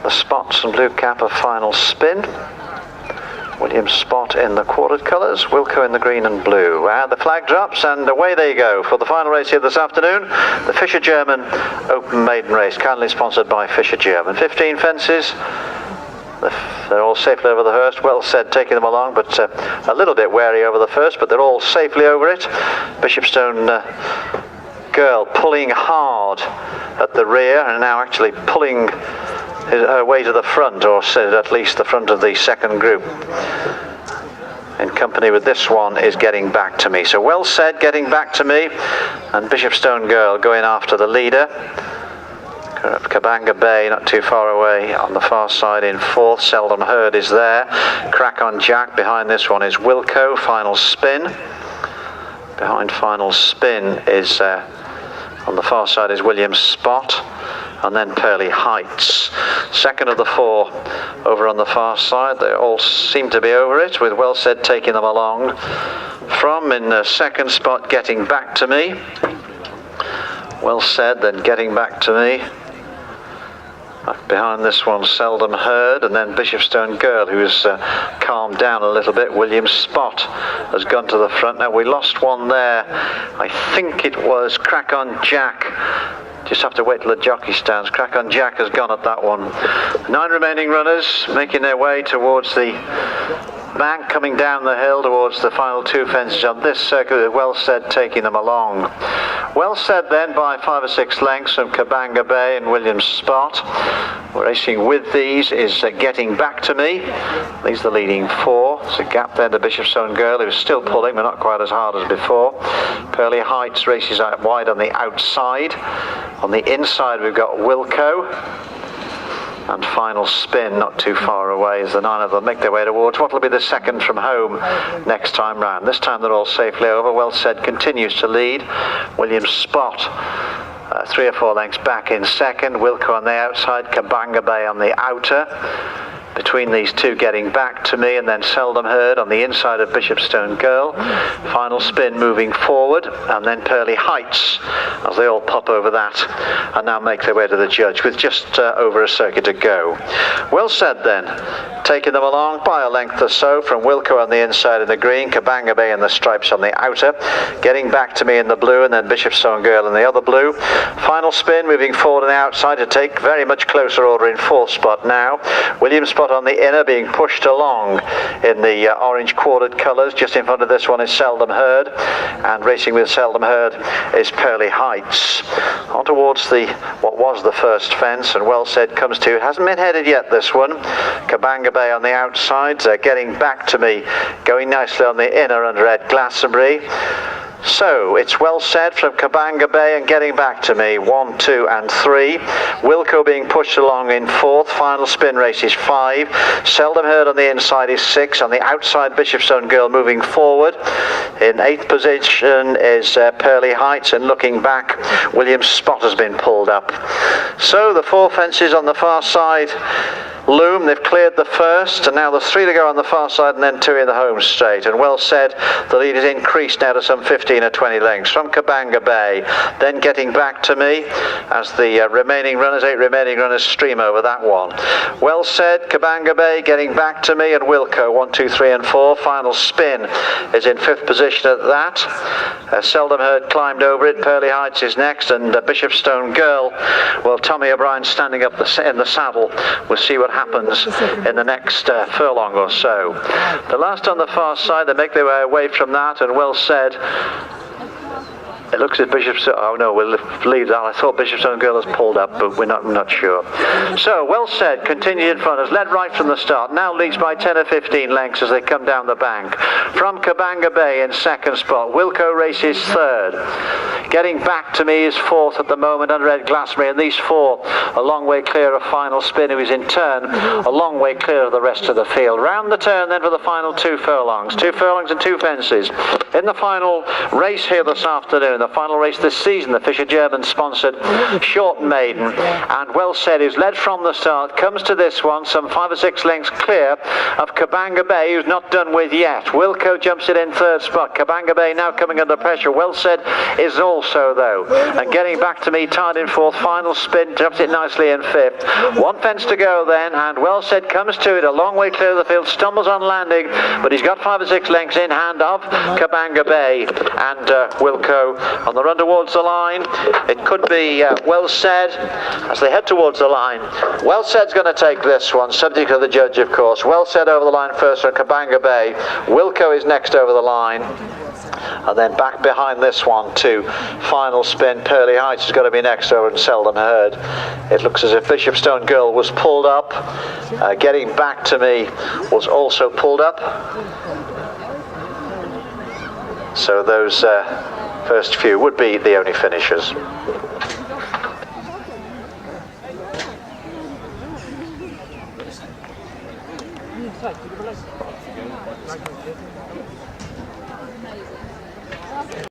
the spots and blue cap of final spin. William Spot in the quartered colours, Wilco in the green and blue. And the flag drops and away they go for the final race here this afternoon. The Fisher German Open Maiden Race, kindly sponsored by Fisher German. 15 fences. They're all safely over the first. Well Said taking them along, but a little bit wary over the first, but they're all safely over it. Bishopstone Girl pulling hard at the rear and now actually pulling her way to the front, or at least the front of the second group. In company with this one is Getting Back to Me. So Well Said, Getting Back to Me, and Bishopstone Girl going after the leader. Kabanga Bay not too far away on the far side in fourth. Seldom Heard is there. Crack on Jack. Behind this one is Wilco. Final Spin. Behind Final Spin is on the far side is William Spot, and then Pearly Heights. Second of the four over on the far side. They all seem to be over it, with Well Said taking them along. From in the second spot, Getting Back to Me. Well Said, then Getting Back to Me. Behind this one, Seldom Heard, and then Bishopstone Girl, who's calmed down a little bit. William Spot has gone to the front. Now, we lost one there. I think it was Crack on Jack. Just have to wait till the jockey stands. Crack on Jack has gone at that one. 9 remaining runners making their way towards the bank, coming down the hill towards the final 2 fences on this circuit, with Well Said taking them along. Well Said then by 5 or 6 lengths from Kabanga Bay and William Spot. Racing with these is Getting Back to Me. These are the leading 4. There's a gap there to Bishopstone Girl, who's still pulling, but not quite as hard as before. Pearly Heights races out wide on the outside. On the inside we've got Wilco. And Final Spin not too far away as the 9 of them make their way towards what will be the second from home next time round. This time they're all safely over. Well Said continues to lead. William Spot 3 or 4 lengths back in second. Wilco on the outside, Kabanga Bay on the outer. Between these two, Getting Back to Me, and then Seldom Heard on the inside of Bishopstone Girl. Final Spin moving forward, and then Pearly Heights as they all pop over that and now make their way to the judge with just over a circuit to go. Well Said then, taking them along by a length or so from Wilco on the inside in the green, Kabanga Bay in the stripes on the outer, Getting Back to Me in the blue, and then Bishopstone Girl in the other blue. Final Spin moving forward on the outside to take very much closer order in 4th spot now. William Spot on the inner being pushed along in the orange quartered colours. Just in front of this one is Seldom Heard, and racing with Seldom Heard is Pearly Heights. On towards what was the first fence, and Well Said comes to. It hasn't been headed yet, this one. Kabanga Bay on the outside, Getting Back to Me going nicely on the inner under Ed Glastonbury. So it's Well Said from Kabanga Bay and Getting Back to Me 1, 2 and 3. Wilco being pushed along in 4th. Final Spin race is 5. Seldom Heard on the inside is 6. On the outside, Bishopstone Girl moving forward. In 8th position is Pearly Heights, and looking back, William Spot has been pulled up. So the 4 fences on the far side loom. They've cleared the first, and now there's 3 to go on the far side and then 2 in the home straight. And Well Said, the lead is increased now to some 15 or 20 lengths from Kabanga Bay. Then Getting Back to Me as the remaining runners, 8 remaining runners, stream over that one. Well Said, Kabanga Bay, Getting Back to Me, and Wilco 1, 2, 3 and 4. Final Spin is in 5th position at that. Seldom Heard climbed over it. Pearly Heights is next, and Bishopstone Girl. Well, Tommy O'Brien standing up in the saddle. We'll see what happens in the next furlong or so. The last on the far side, they make their way away from that, and Well Said. It looks at Bishopstone. Oh no, we'll leave that. I thought Bishopstone Girl has pulled up, but we're not sure. So Well Said continued in front, has led right from the start. Now leads by 10 or 15 lengths as they come down the bank. From Kabanga Bay in 2nd spot. Wilco races 3rd. Getting Back to Me is 4th at the moment under Ed Glastonbury, and these 4 a long way clear of Final Spin, who is in turn a long way clear of the rest of the field. Round the turn then for the final 2 furlongs. 2 furlongs and 2 fences. In the final race here this afternoon, the final race this season, the Fisher German sponsored Short Maiden, and Well Said, who's led from the start, comes to this one some 5 or 6 lengths clear of Kabanga Bay, who's not done with yet. Wilco jumps it in 3rd spot. Kabanga Bay now coming under pressure. Well Said is all also though. And getting back to me, tied in fourth, final spin, drops it nicely in fifth. One fence to go then, and Well Said comes to it, a long way clear of the field, stumbles on landing, but he's got 5 or 6 lengths in hand of Kabanga Bay, and Wilco on the run towards the line. It could be Well Said as they head towards the line. Well Said's going to take this one, subject to the judge of course. Well Said over the line first on Kabanga Bay. Wilco is next over the line. And then back behind this one too, final spin, Pearly Heights has got to be next over and Seldom Heard. It looks as if Bishopstone Girl was pulled up. Getting back to me was also pulled up. So those first few would be the only finishers.